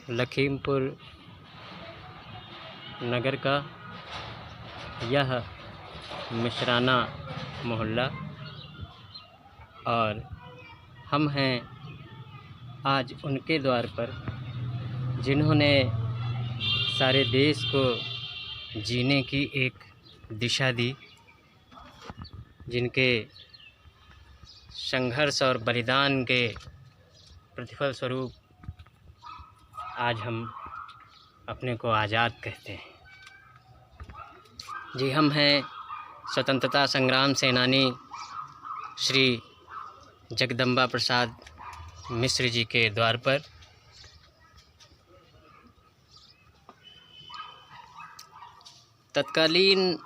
लखीमपुर नगर का यह मिश्राना मोहल्ला और हम हैं आज उनके द्वार पर जिन्होंने सारे देश को जीने की एक दिशा दी, जिनके संघर्ष और बलिदान के प्रतिफल स्वरूप आज हम अपने को आज़ाद कहते हैं। जी, हम हैं स्वतंत्रता संग्राम सेनानी श्री जगदम्बा प्रसाद मिश्र जी के द्वार पर। तत्कालीन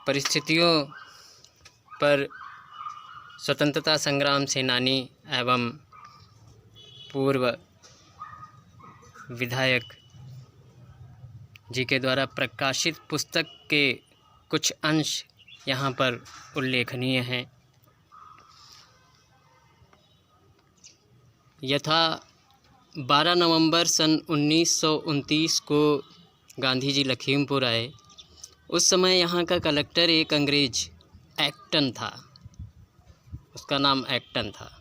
परिस्थितियों पर स्वतंत्रता संग्राम सेनानी एवं पूर्व विधायक जी के द्वारा प्रकाशित पुस्तक के कुछ अंश यहाँ पर उल्लेखनीय हैं। यथा 12 नवंबर सन 1929 को गांधी जी लखीमपुर आए। उस समय यहाँ का कलेक्टर एक अंग्रेज एक्टन था, उसका नाम एक्टन था।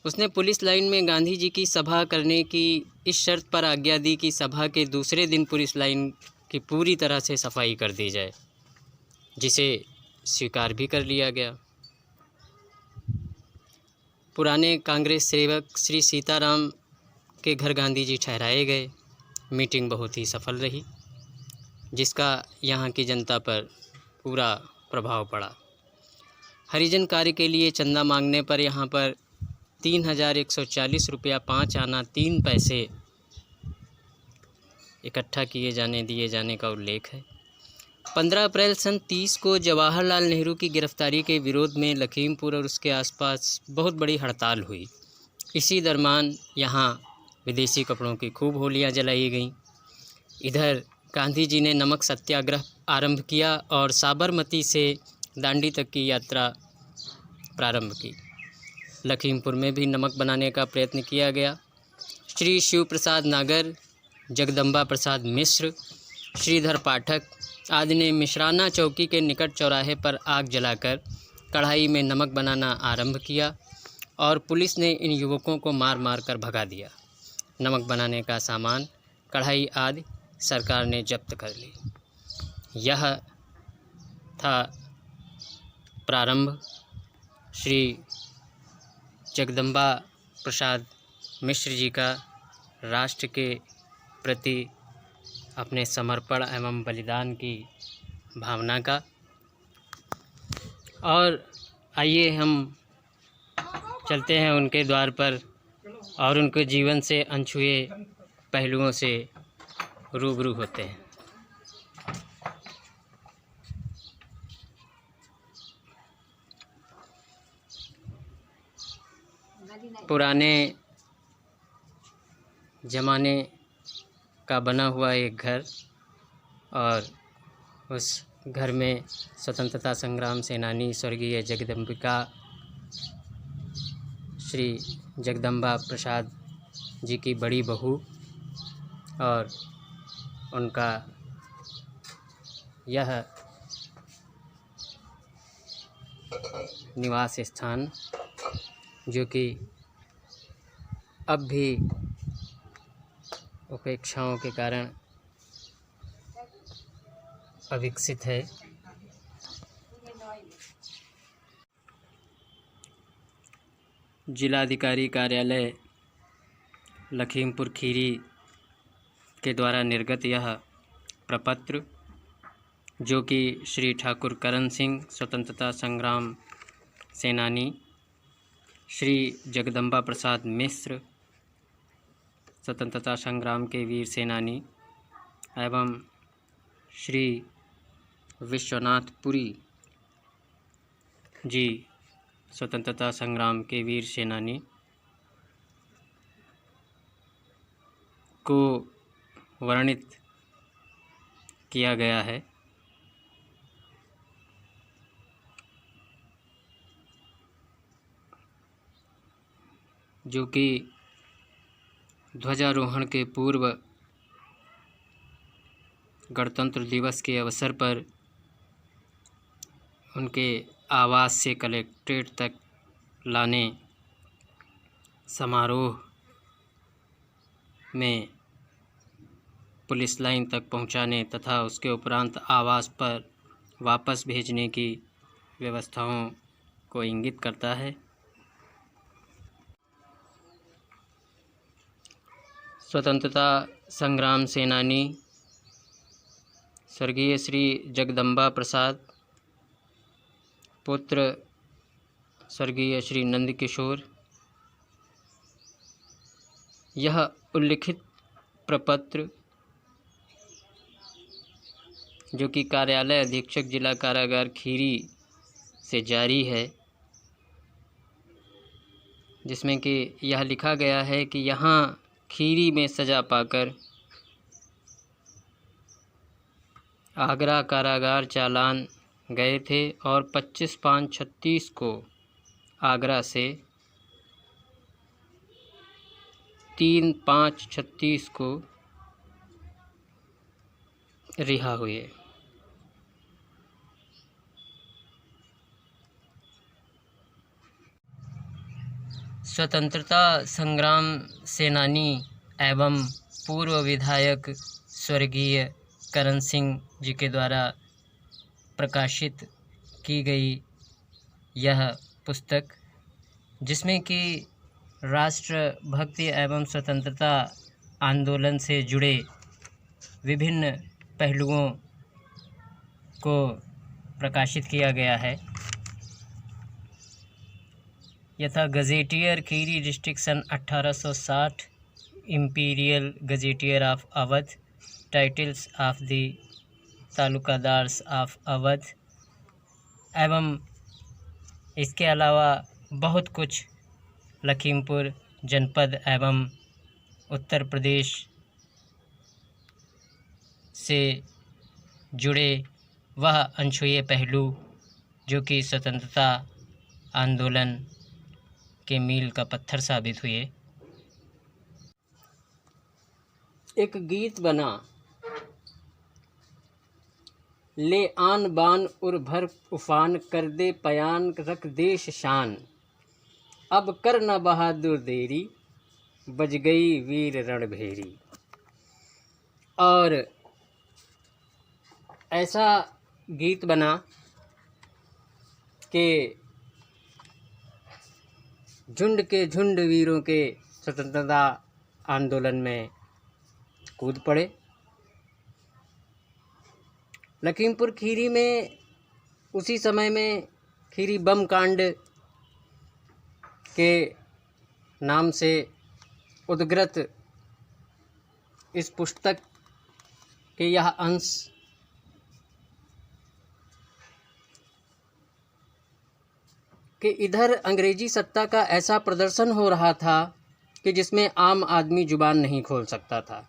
उसने पुलिस लाइन में गांधी जी की सभा करने की इस शर्त पर आज्ञा दी कि सभा के दूसरे दिन पुलिस लाइन की पूरी तरह से सफाई कर दी जाए, जिसे स्वीकार भी कर लिया गया। पुराने कांग्रेस सेवक श्री सीताराम के घर गांधी जी ठहराए गए। मीटिंग बहुत ही सफल रही, जिसका यहाँ की जनता पर पूरा प्रभाव पड़ा। हरिजन कार्य के लिए चंदा मांगने पर यहाँ पर 3140 रुपया 5 आना 3 पैसे इकट्ठा दिए जाने का उल्लेख है। 15 अप्रैल सन 30 को जवाहरलाल नेहरू की गिरफ्तारी के विरोध में लखीमपुर और उसके आसपास बहुत बड़ी हड़ताल हुई। इसी दरमियान यहाँ विदेशी कपड़ों की खूब होलियाँ जलाई गईं। इधर गांधी जी ने नमक सत्याग्रह आरंभ किया और साबरमती से दांडी तक की यात्रा प्रारंभ की। लखीमपुर में भी नमक बनाने का प्रयत्न किया गया। श्री शिव प्रसाद नागर, जगदम्बा प्रसाद मिश्र, श्रीधर पाठक आदि ने मिश्राना चौकी के निकट चौराहे पर आग जलाकर कढ़ाई में नमक बनाना आरंभ किया और पुलिस ने इन युवकों को मार मार कर भगा दिया। नमक बनाने का सामान, कढ़ाई आदि सरकार ने जब्त कर ली। यह था प्रारंभ श्री जगदम्बा प्रसाद मिश्र जी का राष्ट्र के प्रति अपने समर्पण एवं बलिदान की भावना का। और आइए हम चलते हैं उनके द्वार पर और उनके जीवन से अनछुए पहलुओं से रूबरू होते हैं। पुराने ज़माने का बना हुआ एक घर, और उस घर में स्वतंत्रता संग्राम सेनानी स्वर्गीय जगदम्बिका श्री जगदम्बा प्रसाद जी की बड़ी बहू और उनका यह निवास स्थान, जो कि अब भी उपेक्षाओं के कारण अविकसित है। जिलाधिकारी कार्यालय लखीमपुर खीरी के द्वारा निर्गत यह प्रपत्र, जो कि श्री ठाकुर करण सिंह स्वतंत्रता संग्राम सेनानी, श्री जगदम्बा प्रसाद मिश्र स्वतंत्रता संग्राम के वीर सेनानी एवं श्री विश्वनाथ पुरी जी स्वतंत्रता संग्राम के वीर सेनानी को वर्णित किया गया है। जो कि ध्वजारोहण के पूर्व गणतंत्र दिवस के अवसर पर उनके आवास से कलेक्ट्रेट तक लाने, समारोह में पुलिस लाइन तक पहुंचाने तथा उसके उपरांत आवास पर वापस भेजने की व्यवस्थाओं को इंगित करता है। स्वतंत्रता संग्राम सेनानी स्वर्गीय श्री जगदम्बा प्रसाद, पुत्र स्वर्गीय श्री नंदकिशोर। यह उल्लिखित प्रपत्र, जो कि कार्यालय अधीक्षक जिला कारागार खीरी से जारी है, जिसमें कि यह लिखा गया है कि यहाँ खीरी में सजा पाकर आगरा कारागार चालान गए थे और 25/5/36 को आगरा से 3/5/36 को रिहा हुए। स्वतंत्रता संग्राम सेनानी एवं पूर्व विधायक स्वर्गीय करण सिंह जी के द्वारा प्रकाशित की गई यह पुस्तक, जिसमें कि राष्ट्रभक्ति एवं स्वतंत्रता आंदोलन से जुड़े विभिन्न पहलुओं को प्रकाशित किया गया है, यथा गजेटियर खीरी डिस्ट्रिक्ट सन 1860, imperial gazetteer of Awadh, titles of the talukdars of Awadh, एवं इसके अलावा बहुत कुछ लखीमपुर जनपद एवं उत्तर प्रदेश से जुड़े वह अनछुए पहलू जो कि स्वतंत्रता आंदोलन के मील का पत्थर साबित हुए। एक गीत बना, ले आन बान उर भर उफान, कर दे पयान रख देश शान, अब कर न बहादुर देरी, बज गई वीर रणभेरी। और ऐसा गीत बना कि झुंड के झुंड वीरों के स्वतंत्रता आंदोलन में कूद पड़े। लखीमपुर खीरी में उसी समय में खीरी बम कांड के नाम से उद्ग्रत इस पुस्तक के यह अंश कि इधर अंग्रेजी सत्ता का ऐसा प्रदर्शन हो रहा था कि जिसमें आम आदमी जुबान नहीं खोल सकता था।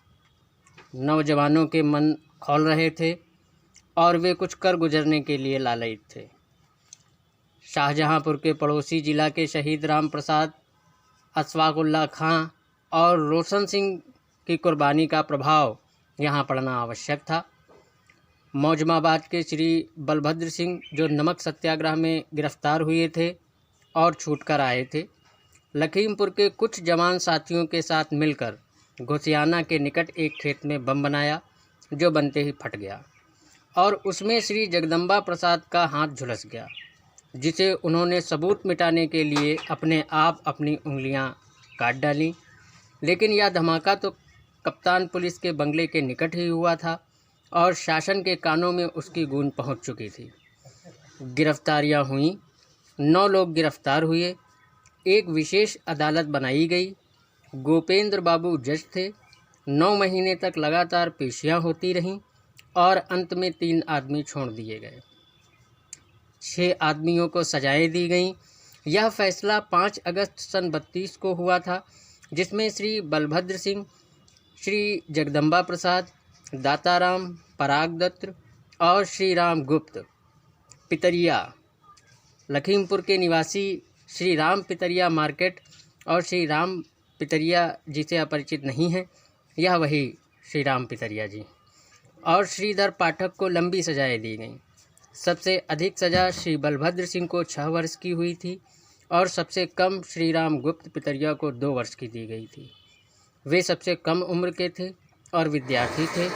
नौजवानों के मन खौल रहे थे और वे कुछ कर गुजरने के लिए लालयित थे। शाहजहांपुर के पड़ोसी जिला के शहीद राम प्रसाद, अशफाकुल्लाह खां और रोशन सिंह की कुर्बानी का प्रभाव यहाँ पड़ना आवश्यक था। मौजमाबाद के श्री बलभद्र सिंह जो नमक सत्याग्रह में गिरफ्तार हुए थे और छूटकर आए थे, लखीमपुर के कुछ जवान साथियों के साथ मिलकर घोसियाना के निकट एक खेत में बम बनाया, जो बनते ही फट गया और उसमें श्री जगदम्बा प्रसाद का हाथ झुलस गया, जिसे उन्होंने सबूत मिटाने के लिए अपने आप अपनी उंगलियां काट डालीं। लेकिन यह धमाका तो कप्तान पुलिस के बंगले के निकट ही हुआ था और शासन के कानों में उसकी गूंज पहुंच चुकी थी। गिरफ्तारियां हुईं, 9 लोग गिरफ्तार हुए, एक विशेष अदालत बनाई गई। गोपेंद्र बाबू जज थे। 9 महीने तक लगातार पेशियां होती रहीं और अंत में 3 आदमी छोड़ दिए गए। 6 आदमियों को सजाएं दी गईं। यह फैसला 5 अगस्त सन 32 को हुआ था, जिसमें श्री बलभद्र सिंह, श्री जगदम्बा प्रसाद, दाताराम परागदत्त और श्री राम गुप्त पितरिया, लखीमपुर के निवासी श्री राम पितरिया मार्केट और श्री राम पितरिया जी से अपरिचित नहीं हैं, यह वही श्री राम पितरिया जी। और श्रीधर पाठक को लंबी सजाएं दी गईं। सबसे अधिक सज़ा श्री बलभद्र सिंह को 6 वर्ष की हुई थी और सबसे कम श्री राम गुप्त पितरिया को 2 वर्ष की दी गई थी। वे सबसे कम उम्र के थे और विद्यार्थी थे।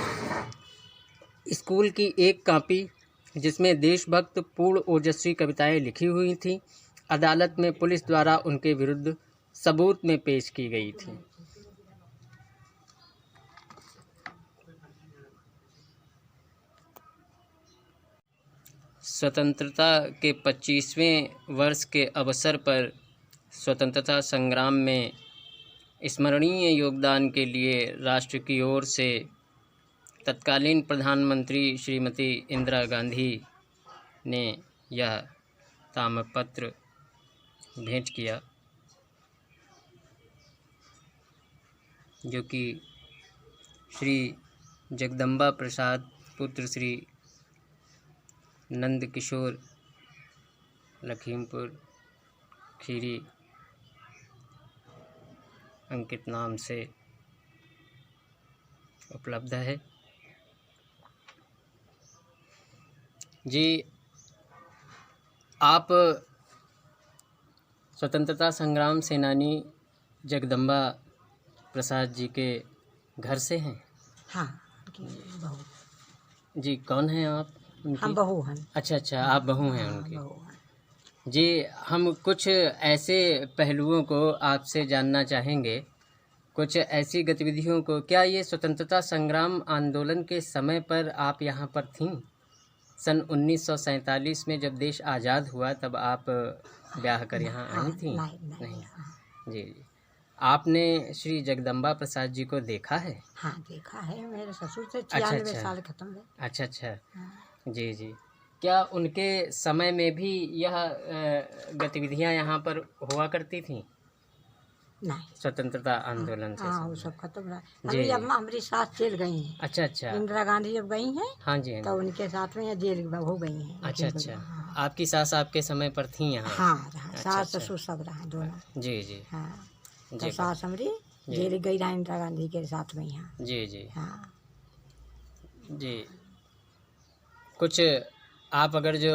स्कूल की एक कॉपी जिसमें देशभक्त पूर्ण ओजस्वी कविताएं लिखी हुई थीं, अदालत में पुलिस द्वारा उनके विरुद्ध सबूत में पेश की गई थी। स्वतंत्रता के 25वें वर्ष के अवसर पर स्वतंत्रता संग्राम में स्मरणीय योगदान के लिए राष्ट्र की ओर से तत्कालीन प्रधानमंत्री श्रीमती इंदिरा गांधी ने यह ताम्रपत्र भेंट किया, जो कि श्री जगदम्बा प्रसाद पुत्र श्री नंद किशोर लखीमपुर खीरी अंकित नाम से उपलब्ध है। जी, आप स्वतंत्रता संग्राम सेनानी जगदम्बा प्रसाद जी के घर से हैं? हाँ, उनकी बहू। जी, कौन हैं आप उनकी? हम बहू हैं। अच्छा, आप बहू हैं हाँ, उनकी। बहू हैं। जी, हम कुछ ऐसे पहलुओं को आपसे जानना चाहेंगे, कुछ ऐसी गतिविधियों को। क्या ये स्वतंत्रता संग्राम आंदोलन के समय पर आप यहाँ पर थीं? सन 1947 में जब देश आज़ाद हुआ तब आप ब्याह कर यहाँ आई थीं? नहीं। जी, आपने श्री जगदम्बा प्रसाद जी को देखा है? हाँ, देखा है। मेरे ससुर से 96 साल खत्म हुए। अच्छा। हाँ। जी। क्या उनके समय में भी यह गतिविधियां यहाँ पर हुआ करती थीं? नहीं। स्वतंत्रता आंदोलन से? हाँ, वो सब खत्म रहा। जी। हमारी अम्मा हमारी सास जेल गई हैं। अच्छा। इंदिरा गांधी जब गई हैं, हाँ जी। तो उनके साथ में जेल हो गई हैं। अच्छा। हाँ। आपकी सास आपके समय पर थी यहाँ? हाँ, सास ससुर सब रहा दोनों। जी। हाँ, तो सास हमारी जेल गई रहा इंदिरा गांधी के साथ में यहाँ। जी। हाँ जी, कुछ आप अगर जो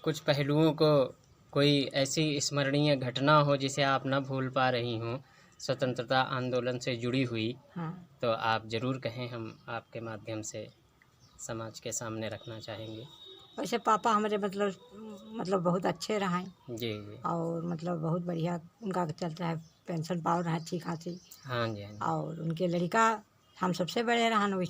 कुछ पहलुओं को, कोई ऐसी स्मरणीय घटना हो जिसे आप न भूल पा रही हों स्वतंत्रता आंदोलन से जुड़ी हुई, हाँ, तो आप ज़रूर कहें, हम आपके माध्यम से समाज के सामने रखना चाहेंगे। वैसे पापा हमारे मतलब बहुत अच्छे रहे। जी। और मतलब बहुत बढ़िया उनका चलता है, पेंशन पावर रहा अच्छी खासी। हाँ जी। और उनके लड़का हम सबसे बड़े रहन, वही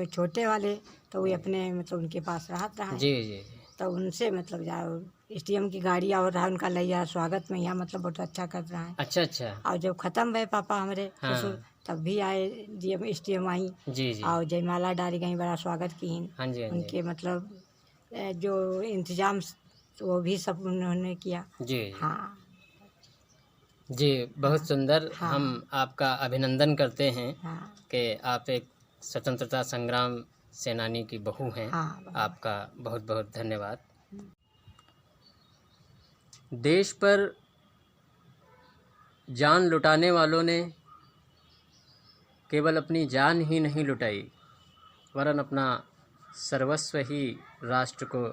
छोटे वाले तो वही अपने मतलब उनके पास रहा। जी। तो उनसे मतलब जाओ स्टेडियम की गाड़ी और रहा उनका लैया स्वागत में यहाँ मतलब बहुत अच्छा कर रहा है। अच्छा। और जब खत्म भये पापा हमारे हाँ। ससुर, तब भी आए स्टेडियम आई। जी। और जयमाला डाली गई, बड़ा स्वागत की। हाँ जी। उनके मतलब जो इंतजाम वो भी सब उन्होंने किया। जी। हाँ जी, बहुत सुंदर। हाँ। हम आपका अभिनंदन करते हैं हाँ। कि आप एक स्वतंत्रता संग्राम सेनानी की बहू हैं। हाँ, आपका बहुत बहुत धन्यवाद। देश पर जान लुटाने वालों ने केवल अपनी जान ही नहीं लुटाई, वरन अपना सर्वस्व ही राष्ट्र को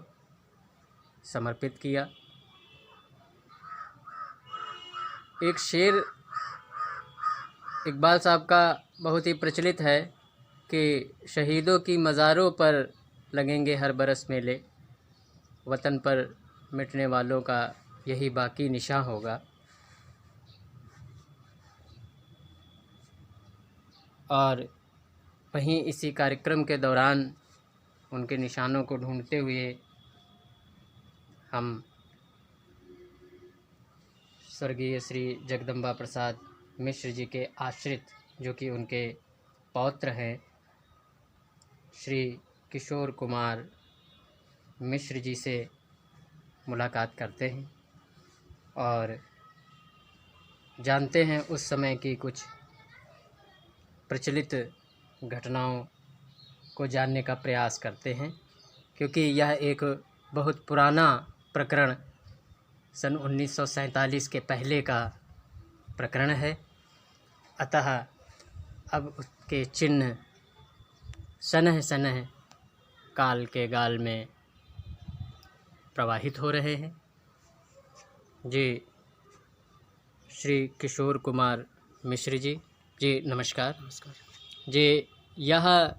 समर्पित किया। एक शेर इकबाल साहब का बहुत ही प्रचलित है कि शहीदों की मज़ारों पर लगेंगे हर बरस मेले, वतन पर मिटने वालों का यही बाकी निशान होगा। और वहीं इसी कार्यक्रम के दौरान उनके निशानों को ढूंढते हुए हम स्वर्गीय श्री जगदम्बा प्रसाद मिश्र जी के आश्रित, जो कि उनके पौत्र हैं, श्री किशोर कुमार मिश्र जी से मुलाकात करते हैं और जानते हैं उस समय की कुछ प्रचलित घटनाओं को जानने का प्रयास करते हैं, क्योंकि यह एक बहुत पुराना प्रकरण सन 1947 के पहले का प्रकरण है, अतः अब उसके चिन्ह सनह सनह काल के गाल में प्रवाहित हो रहे हैं। जी श्री किशोर कुमार मिश्र जी, जी नमस्कार। नमस्कार जी, यह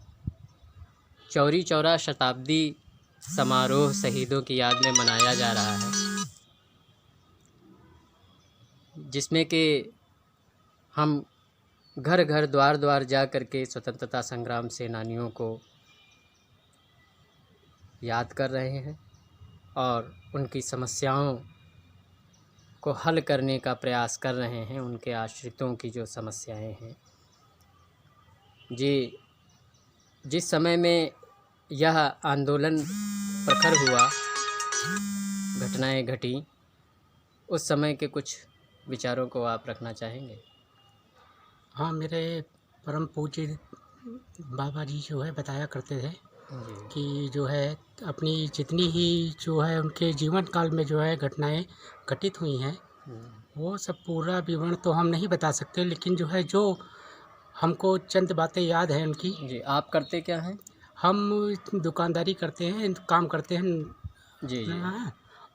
चौरी चौरा शताब्दी समारोह शहीदों की याद में मनाया जा रहा है, जिसमें कि हम घर घर द्वार द्वार जा कर के स्वतंत्रता संग्राम सेनानियों को याद कर रहे हैं और उनकी समस्याओं को हल करने का प्रयास कर रहे हैं, उनके आश्रितों की जो समस्याएं हैं। जी, जिस समय में यह आंदोलन प्रखर हुआ, घटनाएं घटी, उस समय के कुछ विचारों को आप रखना चाहेंगे? हाँ, मेरे परम पूज्य बाबा जी जो है बताया करते थे जी कि जो है अपनी जितनी ही जो है उनके जीवन काल में जो है घटनाएं घटित हुई हैं, वो सब पूरा विवरण तो हम नहीं बता सकते, लेकिन जो है जो हमको चंद बातें याद हैं उनकी। जी, आप करते क्या हैं? हम दुकानदारी करते हैं, काम करते हैं। जी जी हाँ,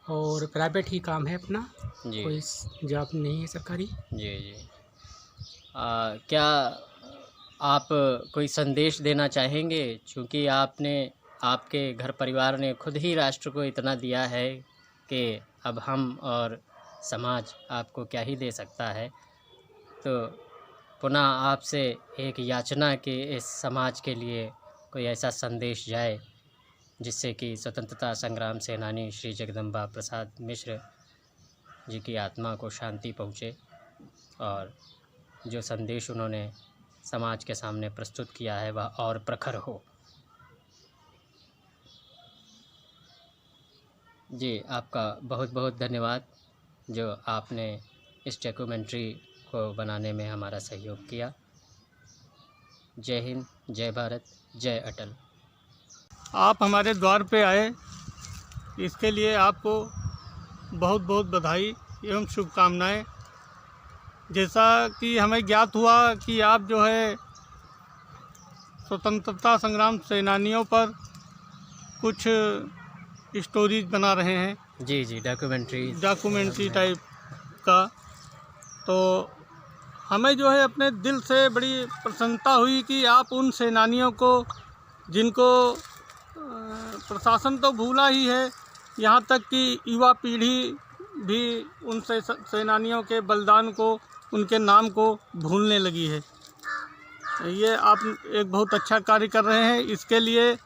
और प्राइवेट ही काम है अपना, जी कोई जॉब नहीं है सरकारी। जी जी क्या आप कोई संदेश देना चाहेंगे, चूँकि आपके घर परिवार ने खुद ही राष्ट्र को इतना दिया है कि अब हम और समाज आपको क्या ही दे सकता है, तो पुनः आपसे एक याचना कि इस समाज के लिए कोई ऐसा संदेश जाए जिससे कि स्वतंत्रता संग्राम सेनानी श्री जगदम्बा प्रसाद मिश्र जी की आत्मा को शांति पहुँचे और जो संदेश उन्होंने समाज के सामने प्रस्तुत किया है वह और प्रखर हो। जी, आपका बहुत बहुत धन्यवाद जो आपने इस डॉक्यूमेंट्री को बनाने में हमारा सहयोग किया। जय हिंद, जय भारत, जय अटल। आप हमारे द्वार पे आए, इसके लिए आपको बहुत बहुत बधाई एवं शुभकामनाएं। जैसा कि हमें ज्ञात हुआ कि आप जो है स्वतंत्रता संग्राम सेनानियों पर कुछ स्टोरीज बना रहे हैं, जी जी, डॉक्यूमेंट्री टाइप का, तो हमें जो है अपने दिल से बड़ी प्रसन्नता हुई कि आप उन सेनानियों को जिनको प्रशासन तो भूला ही है, यहाँ तक कि युवा पीढ़ी भी उन सेनानियों के बलिदान को, उनके नाम को भूलने लगी है। ये आप एक बहुत अच्छा कार्य कर रहे हैं। इसके लिए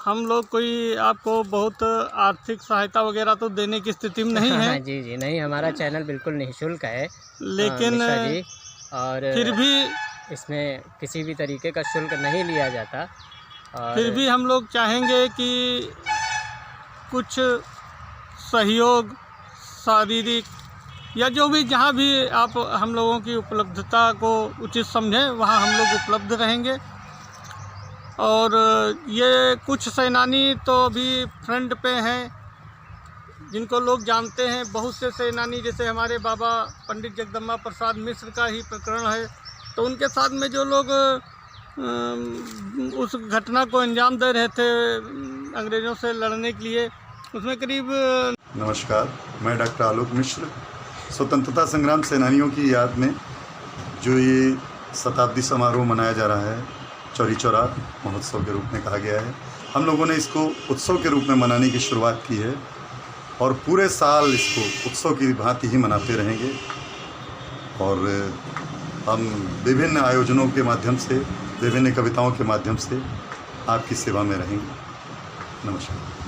हम लोग कोई आपको बहुत आर्थिक सहायता वगैरह तो देने की स्थिति में नहीं है। जी जी, नहीं, हमारा चैनल बिल्कुल निःशुल्क है, लेकिन मिश्रा जी, और फिर भी इसमें किसी भी तरीके का शुल्क नहीं लिया जाता। और फिर भी हम लोग चाहेंगे कि कुछ सहयोग शारीरिक या जो भी जहाँ भी आप हम लोगों की उपलब्धता को उचित समझें वहाँ हम लोग उपलब्ध रहेंगे। और ये कुछ सेनानी तो अभी फ्रंट पे हैं जिनको लोग जानते हैं, बहुत से सेनानी जैसे हमारे बाबा पंडित जगदम्बा प्रसाद मिश्र का ही प्रकरण है, तो उनके साथ में जो लोग उस घटना को अंजाम दे रहे थे अंग्रेज़ों से लड़ने के लिए, उसमें करीब। नमस्कार, मैं डॉक्टर आलोक मिश्र। स्वतंत्रता संग्राम सेनानियों की याद में जो ये शताब्दी समारोह मनाया जा रहा है, चौरी चौरा महोत्सव के रूप में कहा गया है, हम लोगों ने इसको उत्सव के रूप में मनाने की शुरुआत की है और पूरे साल इसको उत्सव की भांति ही मनाते रहेंगे। और हम विभिन्न आयोजनों के माध्यम से, विभिन्न कविताओं के माध्यम से आपकी सेवा में रहेंगे। नमस्कार।